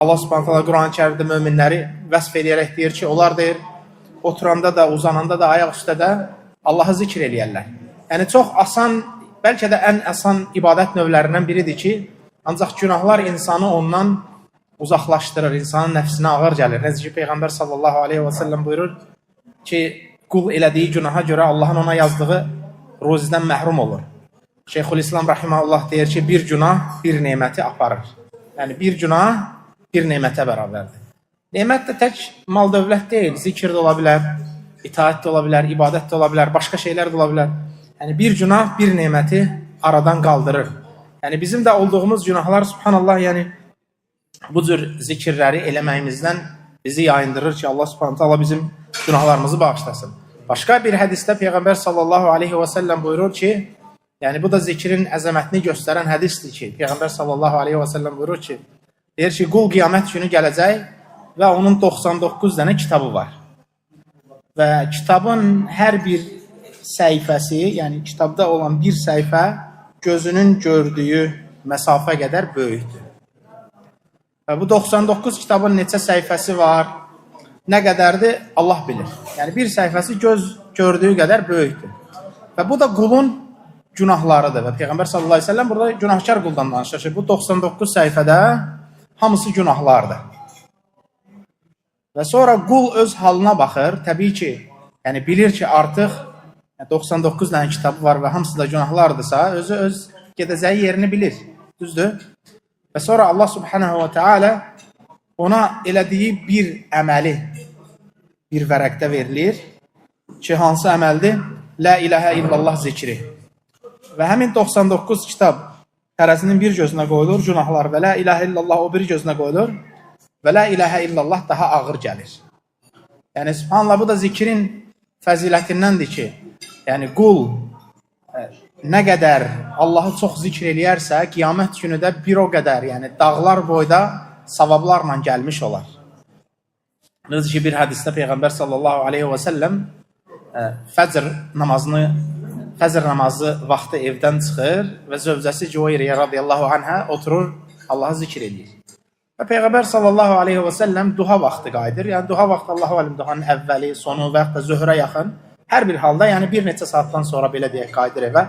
Allah Subhanahu taala Quran-ı Kərimdə möminləri vəsf edərək deyir ki, onlar deyir, oturanda da, uzananda da, ayaq üstə də Allahı zikr eləyərlər. Yəni çox asan, bəlkə də ən asan ibadət növlərindən biridir ki, ancaq günahlar insanı ondan uzaqlaşdırır, insanın nəfsinə ağır gəlir. Necə ki, Peyğəmbər sallallahu aleyhi və səlləm buyurur ki, qul elədiyi günaha görə Allahın ona yazdığı ruzidən məhrum olur. Şeyxülislam rahimehullah deyir ki, bir günah bir neməti aparır. Yəni bir günah bir nemətə bərabərdir. Nemət də tək mal dövlət deyil, zikr də ola bilər, itaət də ola bilər, ibadət də ola bilər, başqa şeylər də ola bilər. Yəni bir günah bir neməti aradan qaldırır. Yəni bizim də olduğumuz günahlar, subhanallah, yəni bu cür zikirləri eləməyimizdən bizi yayındırır ki, Allah subhanahu taala bizim günahlarımızı bağışlasın. Başqa bir hədisdə Peyğəmbər sallallahu aleyhi və səlləm buyurur ki, yəni bu da zikrin əzəmətini göstərən hədisdir ki, Peyğəmbər sallallahu aleyhi və səlləm buyurur ki, deyir ki, qul qiyamət günü gələcək və onun 99 dənə kitabı var. Və kitabın hər bir səhifəsi, yəni kitabda olan bir səhifə gözünün gördüyü məsafə qədər böyükdür. Və bu 99 kitabın neçə səhifəsi var, nə qədərdir, Allah bilir. Yəni bir səhifəsi göz gördüyü qədər böyükdür. Və bu da qulun günahlarıdır. Və Peyğəmbər sallallahu aleyhi ve sellem burada günahkar quldan danışır ki, bu 99 səhifədə hamısı günahlardır. Və sonra qul öz halına baxır. Təbii ki, yəni bilir ki, artıq 99 dənə kitabı var və hamısı da günahlardırsa, özü öz gedəcəyi yerini bilir. Düzdür? Və sonra Allah subhanahu wa ta'ala ona elədiyi bir əməli bir vərəqdə verilir ki, hansı əməldir? La ilahə illallah zikri. Və həmin 99 kitab tərəzinin bir gözünə qoyulur, günahlar və la ilahə illallah o bir gözünə qoyulur və la ilahə illallah daha ağır gəlir. Yəni, subhanallah, bu da zikrin fəzilətindəndir ki, yəni qul nə qədər Allahı çox zikr eləyərsə, qiyamət günü də bir o qədər, yəni dağlar boyda savablarla gəlmiş olar. Necə ki, bir hədisdə Peyğəmbər sallallahu aleyhi və səlləm fəcr namazı vaxtı evdən çıxır və zövcəsi Cüveyriyə radiyallahu anhə oturur, Allahı zikr edir. Və Peyğəmbər sallallahu aleyhi və səlləm duha vaxtı qayıdır. Yəni duha vaxtı Allahu alim duhanın əvvəli, sonu və yaxud da zöhrə yaxın. Hər bir halda, yəni bir neçə saatdan sonra belə deyək qayıdır evə.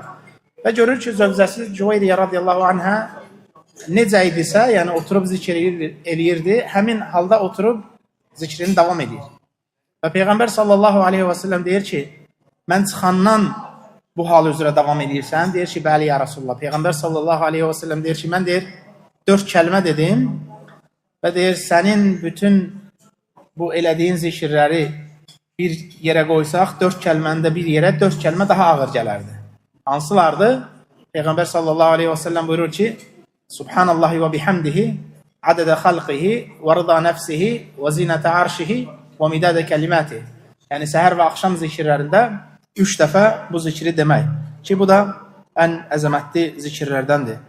Və görür ki, zövcəsi Cüveyriyə radiyallahu anhə necə idisə, yəni oturub zikr eləyirdi, həmin halda oturub zikrini davam edir. Və Peyğəmbər sallallahu aleyhi və səlləm deyir ki, mən çıxandan bu hal üzrə davam edirsən, deyir ki, bəli ya Rasulullah. Peyğəmbər sallallahu aleyhi və səlləm deyir ki, mən deyir, 4 kəlmə dedim və deyir, sənin bütün bu elədiyin zikirləri bir yerə qoysaq, 4 kəlməndə bir yerə 4 kəlmə daha ağır gələrdi. Hansılardı? Peyğəmbər sallallahu aleyhi və səlləm buyurur ki, Subhanallahi və bihamdihi, adədə xalqihi, və rıda nəfsihi, və zinətə arşihi, və midadə kəlimatihi. Yəni, səhər və axşam zikirlərində 3 dəfə bu zikri demək ki, bu da ən əzəmətli zikirlərdəndir.